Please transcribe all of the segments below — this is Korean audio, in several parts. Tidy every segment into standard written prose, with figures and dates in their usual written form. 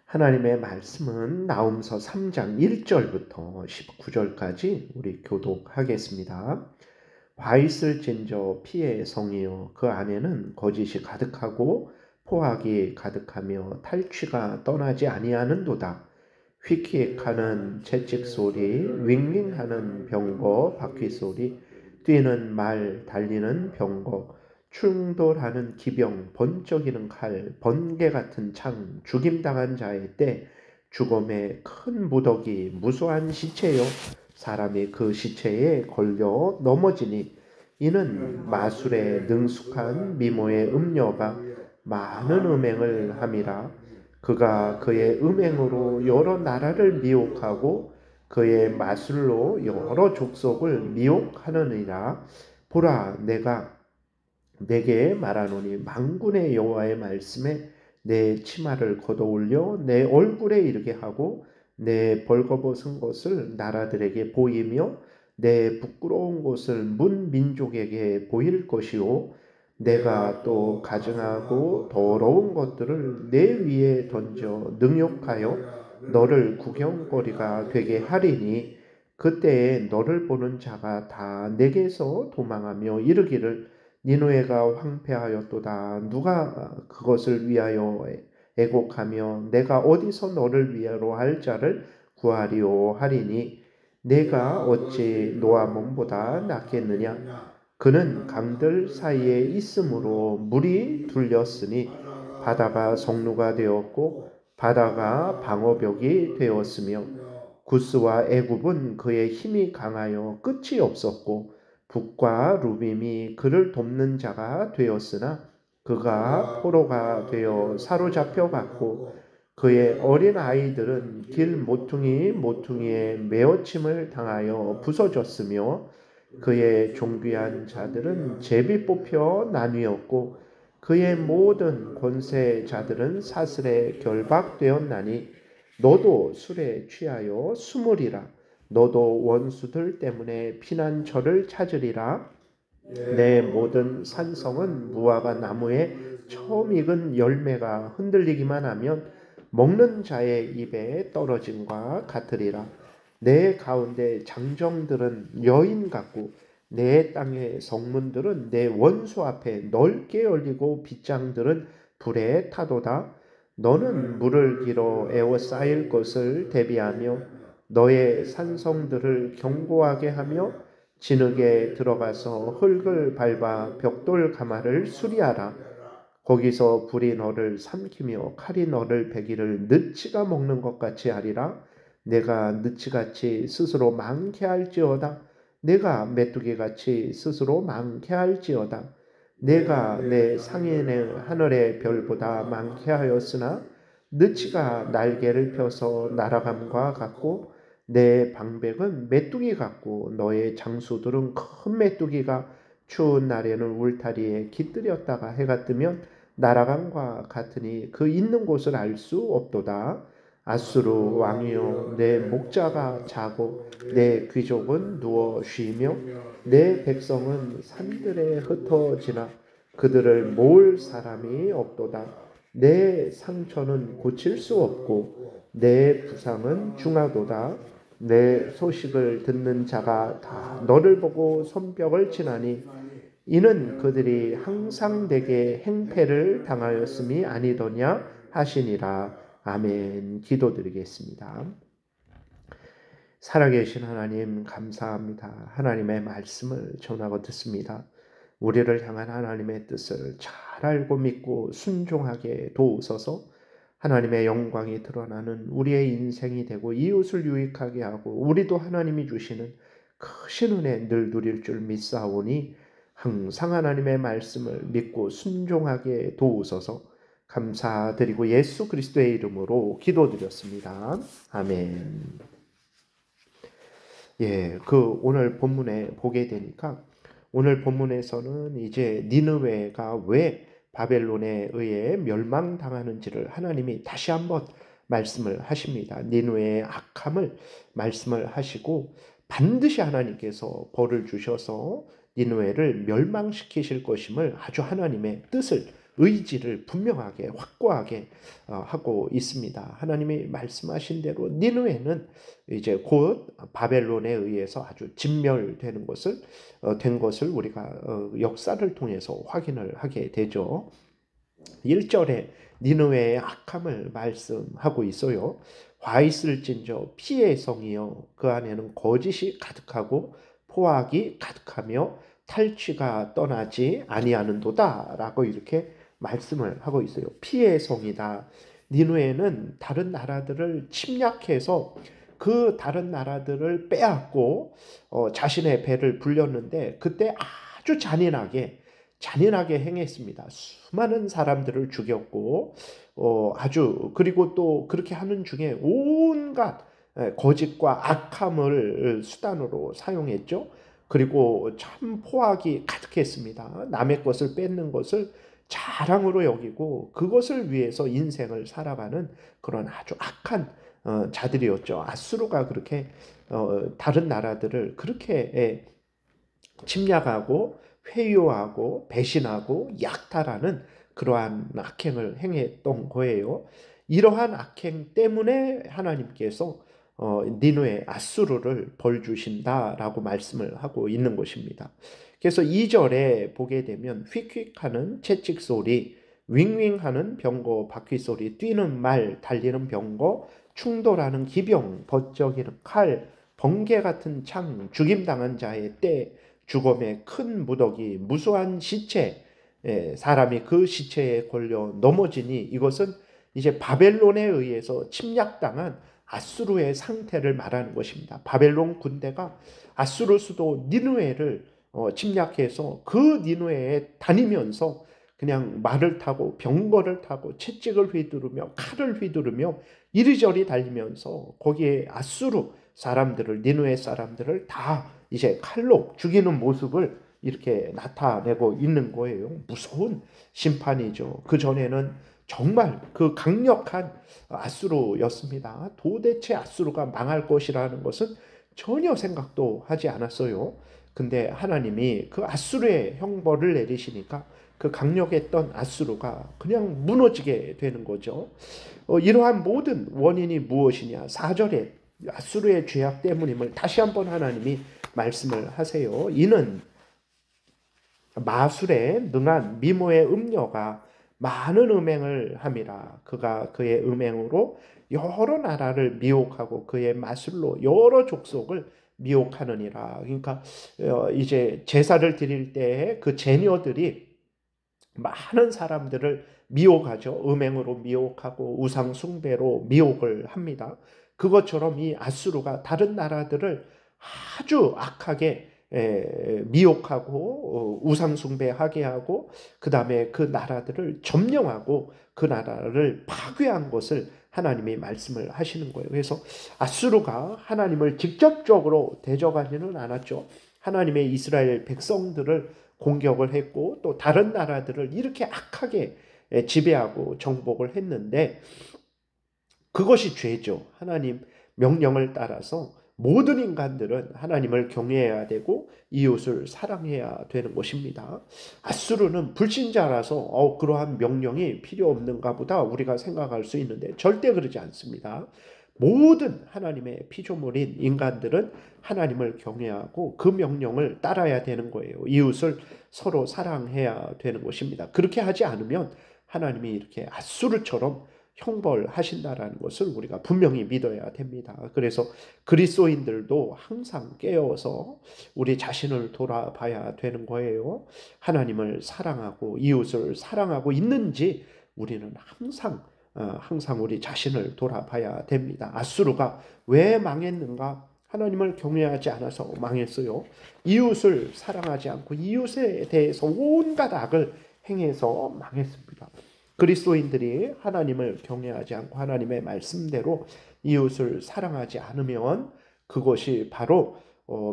하나님의 말씀은 나훔서 3장 1절부터 19절까지 우리 교독하겠습니다. 화 있을진저 피의 성이요 그 안에는 거짓이 가득하고 포악이 가득하며 탈취가 떠나지 아니하는도다. 휘키익하는 채찍 소리, 윙윙하는 병거 바퀴 소리, 뛰는 말, 달리는 병거, 충돌하는 기병, 번쩍이는 칼, 번개 같은 창, 죽임당한 자의 때, 죽음의 큰 무더기, 무수한 시체요, 사람이 그 시체에 걸려 넘어지니, 이는 마술에 능숙한 미모의 음녀가 많은 음행을 함이라. 그가 그의 음행으로 여러 나라를 미혹하고 그의 마술로 여러 족속을 미혹하느니라. 보라, 내가 내게 말하노니 만군의 여호와의 말씀에 내 치마를 걷어올려 내 얼굴에 이르게 하고 내 벌거벗은 것을 나라들에게 보이며 내 부끄러운 것을 문 민족에게 보일 것이요 내가 또 가증하고 더러운 것들을 내 위에 던져 능욕하여 너를 구경거리가 되게 하리니 그때에 너를 보는 자가 다 내게서 도망하며 이르기를 니느웨가 황폐하였도다. 누가 그것을 위하여 애곡하며 내가 어디서 너를 위하여 할 자를 구하리오 하리니 내가 어찌 노아 몸보다 낫겠느냐. 그는 강들 사이에 있으므로 물이 둘렸으니 바다가 성루가 되었고 바다가 방어벽이 되었으며 구스와 애굽은 그의 힘이 강하여 끝이 없었고 북과 루빔이 그를 돕는 자가 되었으나 그가 포로가 되어 사로잡혀 갔고 그의 어린 아이들은 길 모퉁이에 메어침을 당하여 부서졌으며 그의 존귀한 자들은 제비 뽑혀 나뉘었고 그의 모든 권세자들은 사슬에 결박되었나니 너도 술에 취하여 숨으리라. 너도 원수들 때문에 피난처를 찾으리라. 내 모든 산성은 무화과 나무에 처음 익은 열매가 흔들리기만 하면 먹는 자의 입에 떨어짐과 같으리라. 내 가운데 장정들은 여인 같고 내 땅의 성문들은 내 원수 앞에 넓게 열리고 빗장들은 불에 타도다. 너는 물을 길어 에워싸일 것을 대비하며 너의 산성들을 견고하게 하며 진흙에 들어가서 흙을 밟아 벽돌 가마를 수리하라. 거기서 불이 너를 삼키며 칼이 너를 베기를 느치가 먹는 것 같이 하리라. 내가 느치같이 스스로 많게 할지어다. 내가 메뚜기같이 스스로 많게 할지어다. 내가 내 상인의 하늘의 별보다 많게 하였으나 느치가 날개를 펴서 날아감과 같고 내 방백은 메뚜기 같고 너의 장수들은 큰 메뚜기가 추운 날에는 울타리에 깃들였다가 해가 뜨면 날아감과 같으니 그 있는 곳을 알 수 없도다. 아수르 왕이여 내 목자가 자고 내 귀족은 누워 쉬며 내 백성은 산들에 흩어지나 그들을 모을 사람이 없도다. 내 상처는 고칠 수 없고 내 부상은 중하도다. 내 소식을 듣는 자가 다 너를 보고 손뼉을 치나니 이는 그들이 항상 내게 행패를 당하였음이 아니더냐 하시니라. 아멘. 기도드리겠습니다. 살아계신 하나님 감사합니다. 하나님의 말씀을 전하고 듣습니다. 우리를 향한 하나님의 뜻을 잘 알고 믿고 순종하게 도우소서. 하나님의 영광이 드러나는 우리의 인생이 되고 이웃을 유익하게 하고 우리도 하나님이 주시는 크신 은혜 늘 누릴 줄 믿사오니 항상 하나님의 말씀을 믿고 순종하게 도우소서. 감사드리고 예수 그리스도의 이름으로 기도드렸습니다. 아멘. 오늘 본문에 보게 되니까 오늘 본문에서는 이제 니느웨가 왜 바벨론에 의해 멸망당하는지를 하나님이 다시 한번 말씀을 하십니다. 니느웨의 악함을 말씀을 하시고 반드시 하나님께서 벌을 주셔서 니느웨를 멸망시키실 것임을 아주 하나님의 뜻을 의지를 분명하게 확고하게 하고 있습니다. 하나님이 말씀하신 대로 니느웨는 이제 곧 바벨론에 의해서 아주 진멸되는 것을 된 것을 우리가 역사를 통해서 확인을 하게 되죠. 1절에 니느웨의 악함을 말씀하고 있어요. 화 있을진저 피의 성이여 그 안에는 거짓이 가득하고 포악이 가득하며 탈취가 떠나지 아니하는도다라고 이렇게 말씀을 하고 있어요. 피의 성이다. 니느웨는 다른 나라들을 침략해서 그 다른 나라들을 빼앗고 자신의 배를 불렸는데 그때 아주 잔인하게 행했습니다. 수많은 사람들을 죽였고 아주 그리고 또 그렇게 하는 중에 온갖 거짓과 악함을 수단으로 사용했죠. 그리고 참 포악이 가득했습니다. 남의 것을 뺏는 것을 자랑으로 여기고 그것을 위해서 인생을 살아가는 그런 아주 악한 자들이었죠. 아수르가 그렇게 다른 나라들을 그렇게 침략하고 회유하고 배신하고 약탈하는 그러한 악행을 행했던 거예요. 이러한 악행 때문에 하나님께서 니느웨 아수르를 벌 주신다라고 말씀을 하고 있는 것입니다. 그래서 2절에 보게 되면 휙휙하는 채찍 소리, 윙윙하는 병거 바퀴 소리, 뛰는 말, 달리는 병거, 충돌하는 기병, 번쩍이는 칼, 번개 같은 창, 죽임당한 자의 때, 죽음의 큰 무더기, 무수한 시체, 사람이 그 시체에 걸려 넘어지니 이것은 이제 바벨론에 의해서 침략당한 아수르의 상태를 말하는 것입니다. 바벨론 군대가 아수르 수도 니느웨를 침략해서 그 니느웨에 다니면서 그냥 말을 타고 병거를 타고 채찍을 휘두르며 칼을 휘두르며 이리저리 달리면서 거기에 아수르 사람들을 니느웨 사람들을 다 이제 칼로 죽이는 모습을 이렇게 나타내고 있는 거예요. 무서운 심판이죠. 그 전에는 정말 그 강력한 아수르였습니다. 도대체 아수르가 망할 것이라는 것은 전혀 생각도 하지 않았어요. 근데 하나님이 그 아수르의 형벌을 내리시니까 그 강력했던 아수르가 그냥 무너지게 되는 거죠. 이러한 모든 원인이 무엇이냐? 4절에 아수르의 죄악 때문임을 다시 한번 하나님이 말씀을 하세요. 이는 마술에 능한 미모의 음녀가 많은 음행을 함이라. 그가 그의 음행으로 여러 나라를 미혹하고 그의 마술로 여러 족속을 미혹하느니라. 그러니까 이제 제사를 드릴 때에 그 제녀들이 많은 사람들을 미혹하죠. 음행으로 미혹하고 우상 숭배로 미혹을 합니다. 그것처럼 이 아수르가 다른 나라들을 아주 악하게 미혹하고 우상 숭배하게 하고 그 다음에 그 나라들을 점령하고 그 나라를 파괴한 것을 하나님이 말씀을 하시는 거예요. 그래서 아수르가 하나님을 직접적으로 대적하지는 않았죠. 하나님의 이스라엘 백성들을 공격을 했고 또 다른 나라들을 이렇게 악하게 지배하고 정복을 했는데 그것이 죄죠. 하나님 명령을 따라서 모든 인간들은 하나님을 경외해야 되고 이웃을 사랑해야 되는 것입니다. 아수르는 불신자라서 그러한 명령이 필요 없는가 보다 우리가 생각할 수 있는데 절대 그러지 않습니다. 모든 하나님의 피조물인 인간들은 하나님을 경외하고 그 명령을 따라야 되는 거예요. 이웃을 서로 사랑해야 되는 것입니다. 그렇게 하지 않으면 하나님이 이렇게 아수르처럼 형벌하신다라는 것을 우리가 분명히 믿어야 됩니다. 그래서 그리스도인들도 항상 깨어서 우리 자신을 돌아봐야 되는 거예요. 하나님을 사랑하고 이웃을 사랑하고 있는지 우리는 항상 우리 자신을 돌아봐야 됩니다. 아수르가 왜 망했는가? 하나님을 경외하지 않아서 망했어요. 이웃을 사랑하지 않고 이웃에 대해서 온갖 악을 행해서 망했습니다. 그리스도인들이 하나님을 경외하지 않고 하나님의 말씀대로 이웃을 사랑하지 않으면 그것이 바로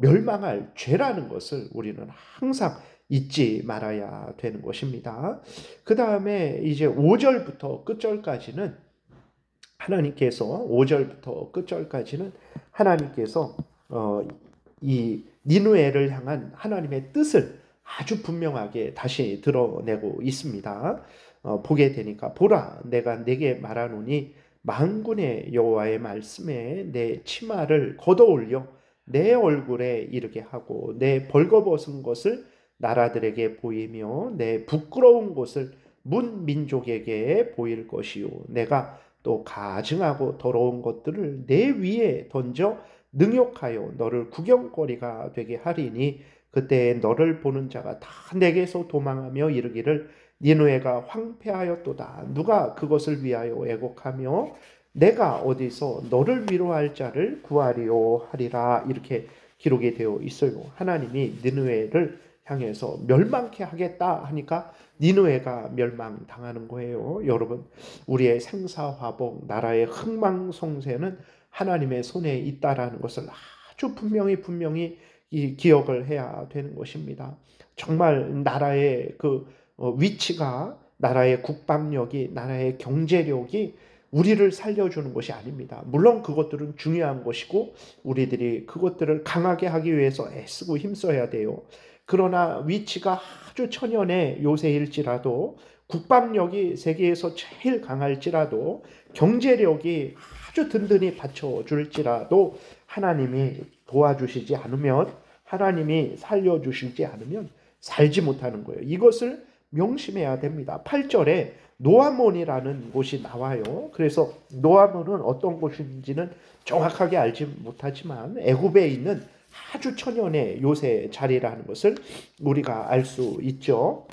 멸망할 죄라는 것을 우리는 항상 잊지 말아야 되는 것입니다. 그 다음에 이제 5절부터 끝절까지는 하나님께서 이 니느웨를 향한 하나님의 뜻을 아주 분명하게 다시 드러내고 있습니다. 보게 되니까 보라 내가 내게 말하노니 만군의 여호와의 말씀에 내 치마를 걷어올려 내 얼굴에 이르게 하고 내 벌거벗은 것을 나라들에게 보이며 내 부끄러운 곳을 문 민족에게 보일 것이요 내가 또 가증하고 더러운 것들을 내 위에 던져 능욕하여 너를 구경거리가 되게 하리니 그때 너를 보는 자가 다 내게서 도망하며 이르기를 니느웨가 황폐하였도다. 누가 그것을 위하여 애곡하며 내가 어디서 너를 위로할 자를 구하리요 하리라. 이렇게 기록이 되어 있어요. 하나님이 니느웨를 향해서 멸망케 하겠다 하니까 니느웨가 멸망당하는 거예요. 여러분, 우리의 생사화복, 나라의 흥망성쇠는 하나님의 손에 있다라는 것을 아주 분명히 이 기억을 해야 되는 것입니다. 정말 나라의 그 위치가, 나라의 국방력이, 나라의 경제력이 우리를 살려주는 것이 아닙니다. 물론 그것들은 중요한 것이고 우리들이 그것들을 강하게 하기 위해서 애쓰고 힘써야 돼요. 그러나 위치가 아주 천연의 요새일지라도, 국방력이 세계에서 제일 강할지라도, 경제력이 아주 든든히 받쳐줄지라도 하나님이 도와주시지 않으면, 하나님이 살려주시지 않으면 살지 못하는 거예요. 이것을 명심해야 됩니다. 8절에 노아몬이라는 곳이 나와요. 그래서 노아몬은 어떤 곳인지는 정확하게 알지 못하지만 애굽에 있는 아주 천연의 요새 자리라는 것을 우리가 알 수 있죠.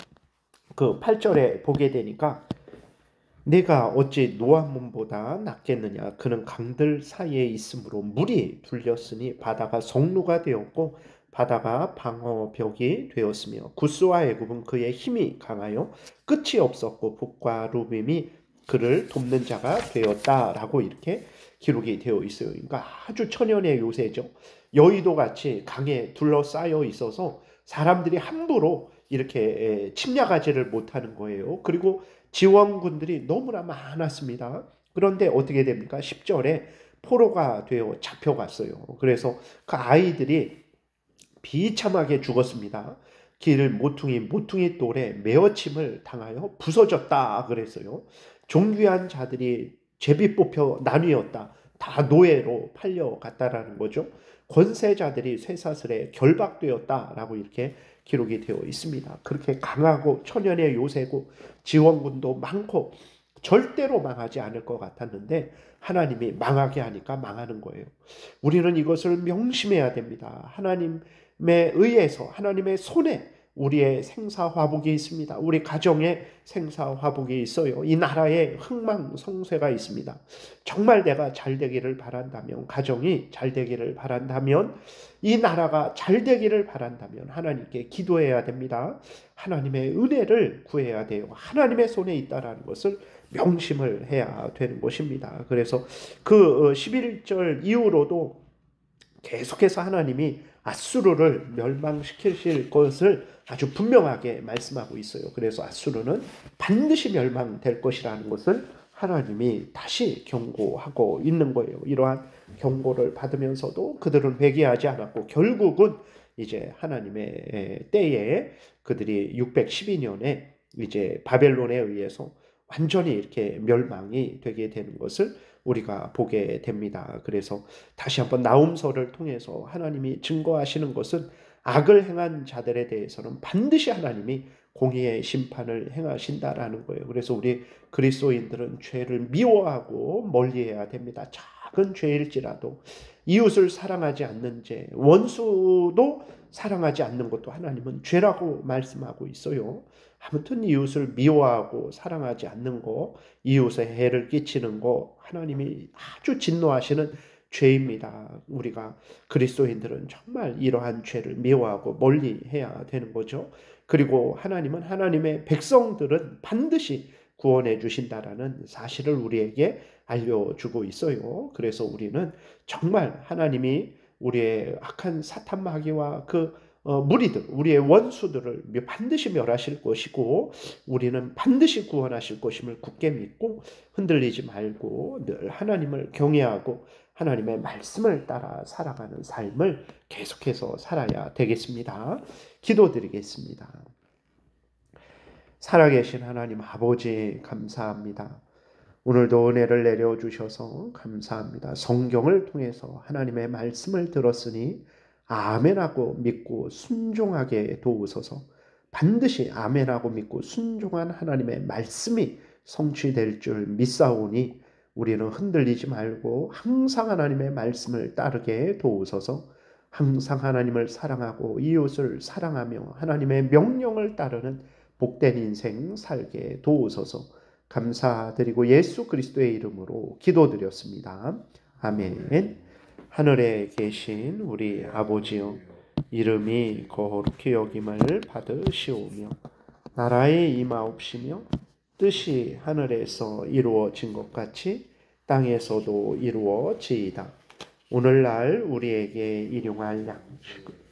그 8절에 보게 되니까 내가 어찌 노아몬보다 낫겠느냐. 그는 강들 사이에 있으므로 물이 불렸으니 바다가 성루가 되었고 바다가 방어벽이 되었으며 구스와 애굽은 그의 힘이 강하여 끝이 없었고 북과 루빔이 그를 돕는 자가 되었다라고 이렇게 기록이 되어 있어요. 그러니까 아주 천연의 요새죠. 여의도 같이 강에 둘러싸여 있어서 사람들이 함부로 이렇게 침략하지를 못하는 거예요. 그리고 지원군들이 너무나 많았습니다. 그런데 어떻게 됩니까? 10절에 포로가 되어 잡혀갔어요. 그래서 그 아이들이 비참하게 죽었습니다. 길 모퉁이 돌에 메어침을 당하여 부서졌다 그랬어요. 존귀한 자들이 제비 뽑혀 나뉘었다. 다 노예로 팔려갔다라는 거죠. 권세자들이 쇠사슬에 결박되었다라고 이렇게 기록이 되어 있습니다. 그렇게 강하고 천연의 요새고 지원군도 많고 절대로 망하지 않을 것 같았는데 하나님이 망하게 하니까 망하는 거예요. 우리는 이것을 명심해야 됩니다. 하나님에 의해서, 하나님의 손에 우리의 생사화복이 있습니다. 우리 가정에 생사화복이 있어요. 이 나라에 흥망성쇠가 있습니다. 정말 내가 잘 되기를 바란다면, 가정이 잘 되기를 바란다면, 이 나라가 잘 되기를 바란다면 하나님께 기도해야 됩니다. 하나님의 은혜를 구해야 돼요. 하나님의 손에 있다라는 것을 명심을 해야 되는 것입니다. 그래서 그 11절 이후로도 계속해서 하나님이 아수르를 멸망시키실 것을 아주 분명하게 말씀하고 있어요. 그래서 아수르는 반드시 멸망될 것이라는 것을 하나님이 다시 경고하고 있는 거예요. 이러한 경고를 받으면서도 그들은 회개하지 않았고 결국은 이제 하나님의 때에 그들이 612년에 이제 바벨론에 의해서 완전히 이렇게 멸망이 되게 되는 것을 우리가 보게 됩니다. 그래서 다시 한번 나훔서를 통해서 하나님이 증거하시는 것은 악을 행한 자들에 대해서는 반드시 하나님이 공의의 심판을 행하신다라는 거예요. 그래서 우리 그리스도인들은 죄를 미워하고 멀리해야 됩니다. 작은 죄일지라도 이웃을 사랑하지 않는 죄, 원수도 사랑하지 않는 것도 하나님은 죄라고 말씀하고 있어요. 아무튼 이웃을 미워하고 사랑하지 않는 거, 이웃에 해를 끼치는 거 하나님이 아주 진노하시는 죄입니다. 우리가 그리스도인들은 정말 이러한 죄를 미워하고 멀리해야 되는 거죠. 그리고 하나님은 하나님의 백성들은 반드시 구원해 주신다라는 사실을 우리에게 알려주고 있어요. 그래서 우리는 정말 하나님이 우리의 악한 사탄 마귀와 그 무리들, 우리의 원수들을 반드시 멸하실 것이고 우리는 반드시 구원하실 것임을 굳게 믿고 흔들리지 말고 늘 하나님을 경외하고 하나님의 말씀을 따라 살아가는 삶을 계속해서 살아야 되겠습니다. 기도드리겠습니다. 살아계신 하나님 아버지 감사합니다. 오늘도 은혜를 내려주셔서 감사합니다. 성경을 통해서 하나님의 말씀을 들었으니 아멘하고 믿고 순종하게 도우소서. 반드시 아멘하고 믿고 순종한 하나님의 말씀이 성취될 줄 믿사오니 우리는 흔들리지 말고 항상 하나님의 말씀을 따르게 도우소서. 항상 하나님을 사랑하고 이웃을 사랑하며 하나님의 명령을 따르는 복된 인생 살게 도우소서. 감사드리고 예수 그리스도의 이름으로 기도드렸습니다. 아멘. 하늘에 계신 우리 아버지여, 이름이 거룩히 여김을 받으시오며 나라의 임하옵시며 뜻이 하늘에서 이루어진 것 같이 땅에서도 이루어지이다. 오늘날 우리에게 일용할 양식을,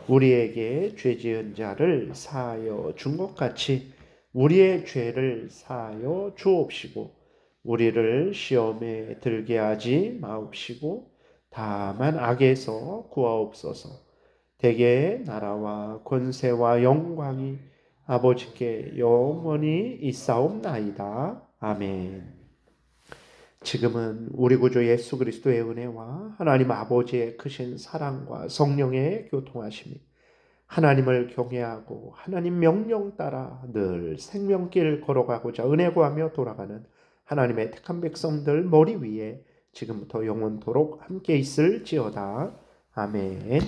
우리에게 죄 지은 자를 사하여 준 것 같이 우리의 죄를 사하여 주옵시고 우리를 시험에 들게 하지 마옵시고 다만 악에서 구하옵소서. 대개 나라와 권세와 영광이 아버지께 영원히 있사옵나이다. 아멘. 지금은 우리 구주 예수 그리스도의 은혜와 하나님 아버지의 크신 사랑과 성령의 교통하심이 하나님을 경외하고 하나님 명령 따라 늘 생명길 걸어가고자 은혜 구하며 돌아가는 하나님의 택한 백성들 머리 위에 지금부터 영원토록 함께 있을지어다. 아멘.